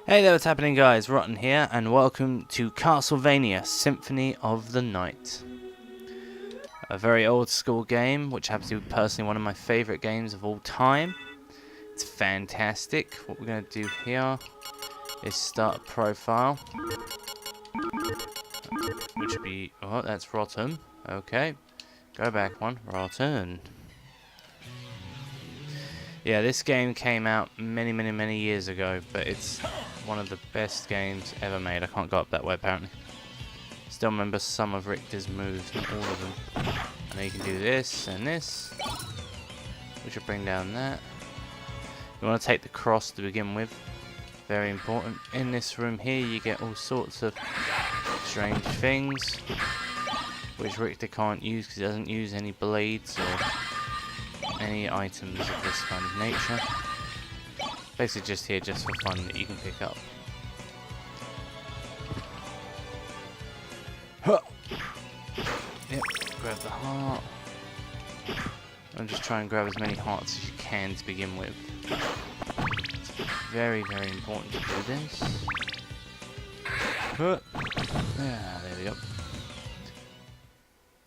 Hey there, what's happening guys? Rotten here, and welcome to Castlevania Symphony of the Night. A very old school game, which happens to be personally one of my favourite games of all time. It's fantastic. What we're going to do here is start a profile. Which would be... oh, that's Rotten. Okay. Go back one. Rotten. Yeah, this game came out many years ago, but it's one of the best games ever made. I can't go up that way apparently. Still remember some of Richter's moves, not all of them. I know you can do this and this, which will bring down that. You want to take the cross to begin with. Very important. In this room here you get all sorts of strange things, which Richter can't use because he doesn't use any blades or any items of this kind of nature. Basically just here just for fun that you can pick up. Huh. Yep, grab the heart. And just try and grab as many hearts as you can to begin with. It's very important to do this. Huh. Yeah, there we go.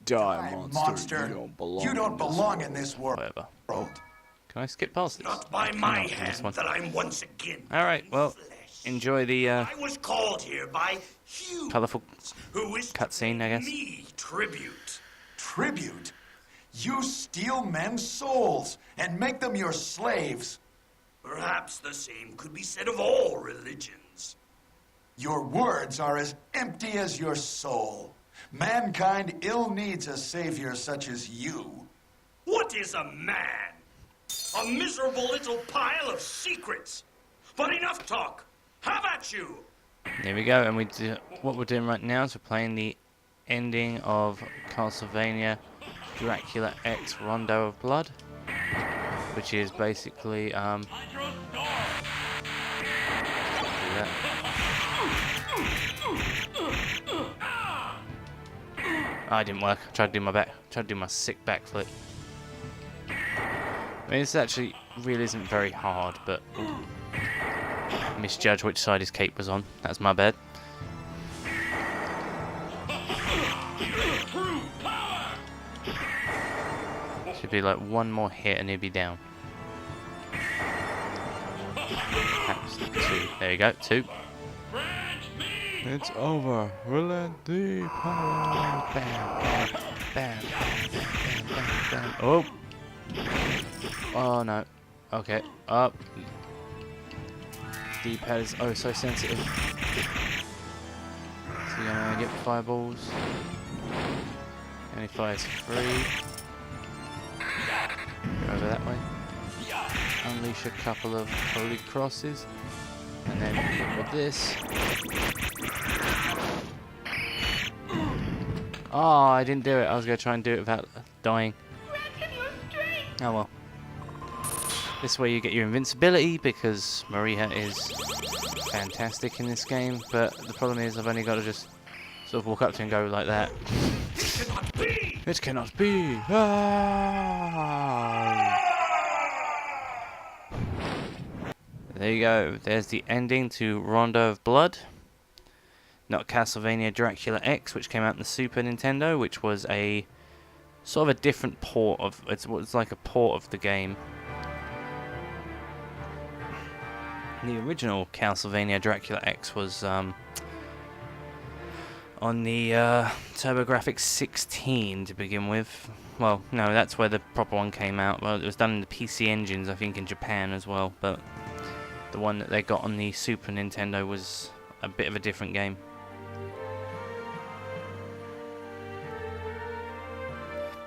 Die, monster. You don't belong in this world. Whatever. Oh. Can I skip past this? Not by my hand that I'm once again. Alright, well, enjoy the I was called here by humans colourful who is cutscene, I guess. me tribute. Tribute? You steal men's souls and make them your slaves. Perhaps the same could be said of all religions. Your words are as empty as your soul. Mankind ill needs a savior such as you. What is a man? A miserable little pile of secrets. But enough talk. Have at you. There we go, and what we're doing right now is we're playing the ending of Castlevania Dracula X Rondo of Blood, which is basically do that. Oh, it didn't work. I tried to do my sick backflip. I mean, this actually really isn't very hard, but I misjudged which side his cape was on. That's my bad. Should be like one more hit and he'll be down. Perhaps two. There you go, two. It's over. Relent power. Bam. Oh. Oh no. Okay. Up. D-pad is oh so sensitive. So you're gonna get fireballs. Only fires 3. Go over that way. Unleash a couple of holy crosses. And then hit with this. Oh, I didn't do it. I was going to try and do it without dying. Oh well. This way you get your invincibility because Maria is fantastic in this game. But the problem is I've only got to just sort of walk up to and go like that. It cannot be. It cannot be. Ah! There you go. There's the ending to Rondo of Blood. Not Castlevania Dracula X, which came out in the Super Nintendo, which was a sort of a different port of it's like a port of the game. The original Castlevania Dracula X was on the TurboGrafx 16 to begin with. Well, no, that's where the proper one came out. Well, it was done in the PC engines, I think, in Japan as well, but the one that they got on the Super Nintendo was a bit of a different game.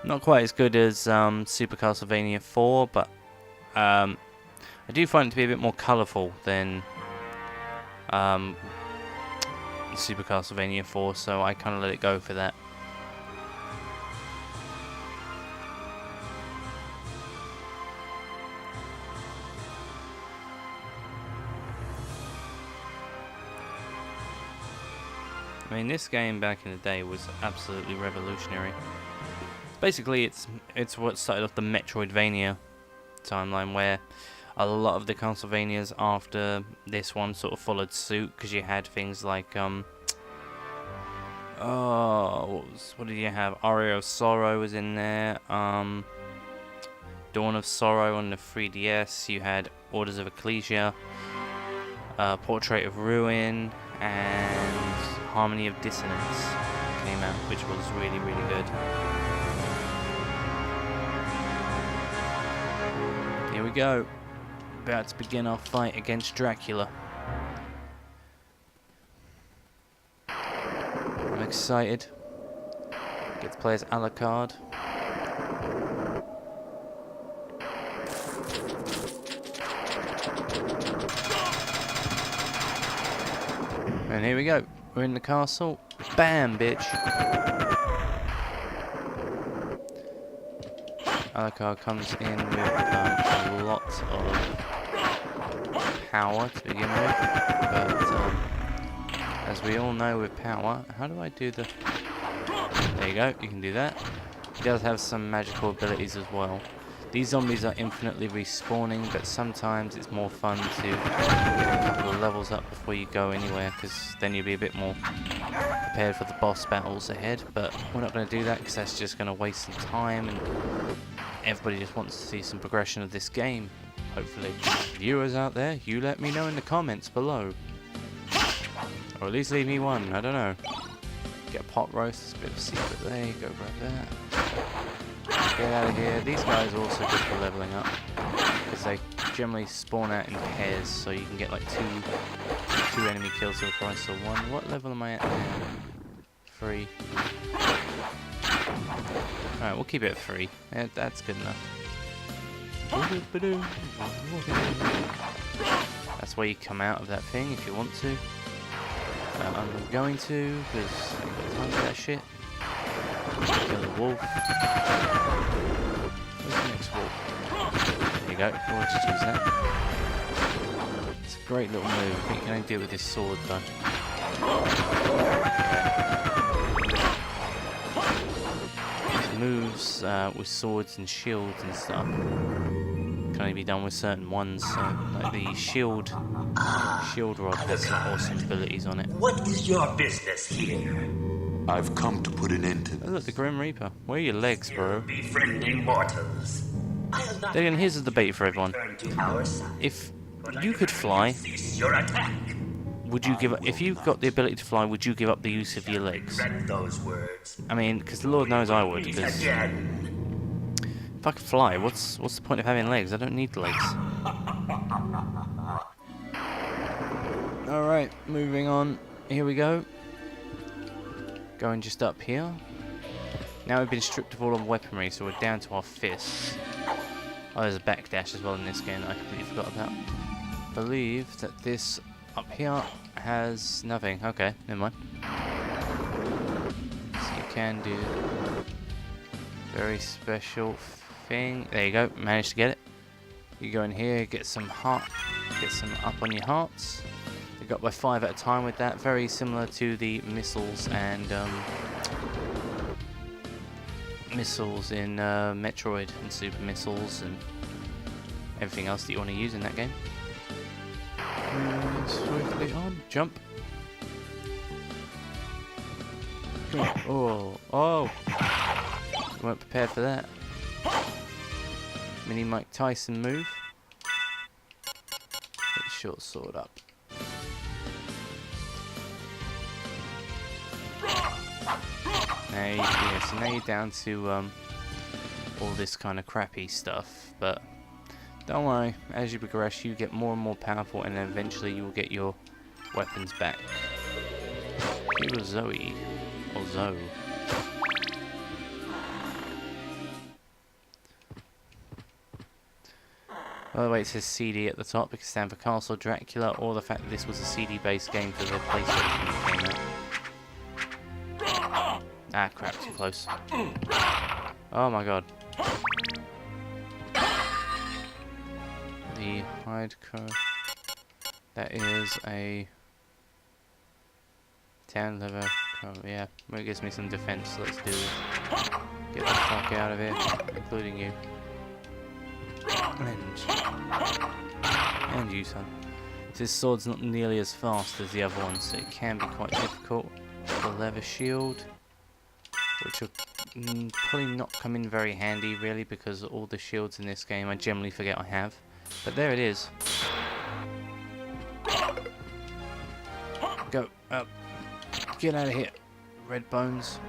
Not quite as good as Super Castlevania 4, but I do find it to be a bit more colourful than Super Castlevania 4, so I kind of let it go for that. I mean, this game back in the day was absolutely revolutionary. Basically, it's what started off the Metroidvania timeline, where A lot of the Castlevanias after this one sort of followed suit, because you had things like what did you have? Aria of Sorrow was in there. Dawn of Sorrow on the 3DS. You had Orders of Ecclesia, Portrait of Ruin, and Harmony of Dissonance came out, which was really, really good. Here we go. About to begin our fight against Dracula. I'm excited. Get to play as Alucard. And here we go. We're in the castle. Bam, bitch. Alucard comes in with a lot of power to begin with, but as we all know with power, how do I do the... There you go, you can do that. He does have some magical abilities as well. These zombies are infinitely respawning, but sometimes it's more fun to get a couple of levels up before you go anywhere, because then you'll be a bit more prepared for the boss battles ahead. But we're not going to do that, because that's just going to waste some time, and everybody just wants to see some progression of this game, hopefully. Viewers out there, you let me know in the comments below. Or at least leave me one, I don't know. Get a pot roast, there's a bit of secret there, go grab that. Get out of here. These guys are also good for leveling up, because they generally spawn out in pairs, so you can get like two enemy kills for the price of one. What level am I at now? 3. Alright, we'll keep it at 3. Yeah, that's good enough. That's where you come out of that thing if you want to. I'm going to, because I ain't got time for that shit. Kill the wolf. Where's the next wolf? There you go, we'll just use that. It's a great little move. I think you can only do it with this sword though. These moves with swords and shields and stuff can only be done with certain ones, so like the shield rod has some awesome abilities on it. What is your business here? I've come to put an end to Oh, look, the Grim Reaper. Where are your legs, bro? Befriending mortals. Then here's the debate for everyone. Turn to our side. If you could fly, Cease your attack. would you give up? If you've got the ability to fly, would you give up the use of your legs? Read those words. I mean, because Lord knows I would. Because Again. if I could fly, what's the point of having legs? I don't need legs. All right, moving on. Here we go. Going just up here. Now we've been stripped of all our weaponry, so we're down to our fists. Oh, there's a backdash as well in this game that I completely forgot about. I believe that this up here has nothing. Okay, never mind. So you can do very special thing. There you go, managed to get it. You go in here, get some up on your hearts. You got by 5 at a time with that, very similar to the missiles and missiles in Metroid and Super Missiles and everything else that you want to use in that game. Swiftly on, jump. Oh! You weren't prepared for that. Mini Mike Tyson move. Get the short sword up. So now you're down to all this kind of crappy stuff, but don't worry, as you progress you get more and more powerful, and then eventually you will get your weapons back. He was Zoe, or Zoe. By the way, it says CD at the top because it stands for Castle Dracula, or the fact that this was a CD-based game for the PlayStation when it came out. Ah, crap, too close. Oh my god. The hide code. That is a 10 level code, yeah. Well, it gives me some defense, so let's do it. Get the fuck out of here, including you. And And you, son. This sword's not nearly as fast as the other one, so it can be quite difficult. The leather shield, which will probably not come in very handy, really, because all the shields in this game I generally forget I have. But there it is. Go up. Get out of here, red bones.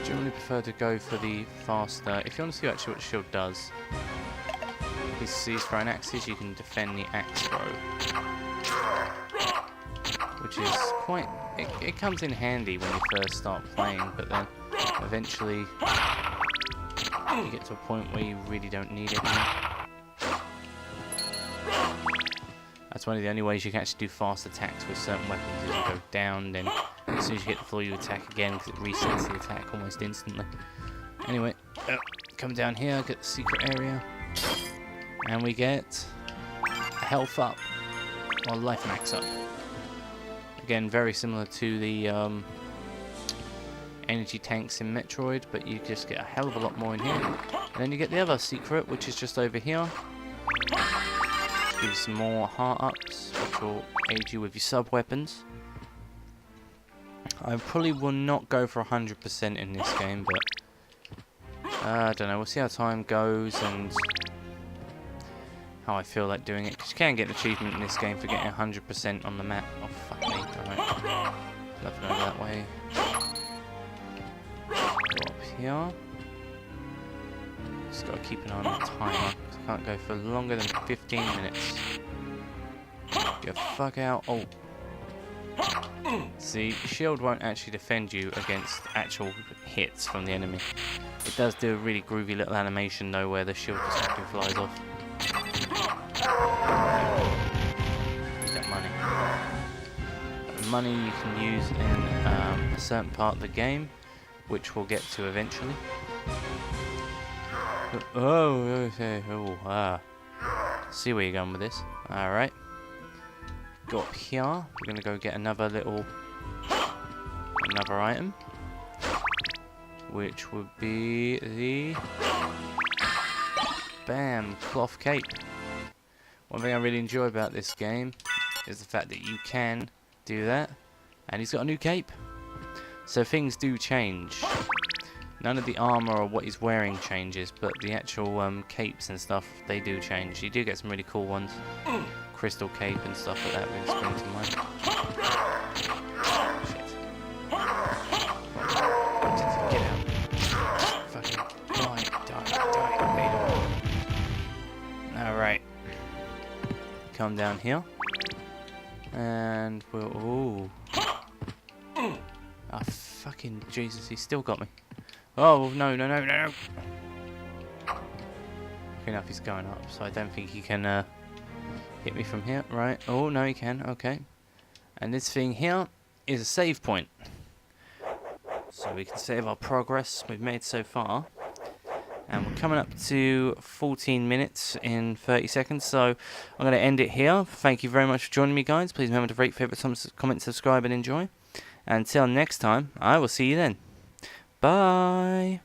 Generally prefer to go for the faster. If you want to see actually what the shield does, these throwing axes, you can defend the axe throw, which is quite. It comes in handy when you first start playing, but then eventually you get to a point where you really don't need it now. That's one of the only ways you can actually do fast attacks with certain weapons. Is you go down, then as soon as you hit the floor, you attack again because it resets the attack almost instantly. Anyway, come down here, get the secret area, and we get a health up, or life max up. Again, very similar to the energy tanks in Metroid, but you just get a hell of a lot more in here. And then you get the other secret, which is just over here. Give you some more heart ups, which will aid you with your sub weapons. I probably will not go for 100% in this game, but I don't know. We'll see how time goes and how I feel like doing it. Because you can get an achievement in this game for getting 100% on the map. Oh fuck me! Alright, nothing over that way. Go up here. Just gotta keep an eye on the timer. Can't go for longer than 15 minutes. Get the fuck out. Oh. See, shield won't actually defend you against actual hits from the enemy. It does do a really groovy little animation though, where the shield just fucking flies off. Need that money. The money you can use in a certain part of the game, which we'll get to eventually. Oh, okay. See where you're going with this. Alright. Go up here. We're going to go get another item. Which would be the Bam! Cloth cape. One thing I really enjoy about this game is the fact that you can do that. And he's got a new cape. So things do change. None of the armor or what he's wearing changes, but the actual capes and stuff, they do change. You do get some really cool ones. Crystal cape and stuff like that really spring to mind. Shit. Get out. Fucking die. Alright. Come down here. And we'll... Ooh. Oh, fucking Jesus, he still got me. Oh, no. Fair enough, he's going up, so I don't think he can hit me from here. Right. Oh, no, he can. Okay. And this thing here is a save point. So we can save our progress we've made so far. And we're coming up to 14 minutes in 30 seconds, so I'm going to end it here. Thank you very much for joining me, guys. Please remember to rate, favourite, comment, subscribe, and enjoy. Until next time, I will see you then. Bye.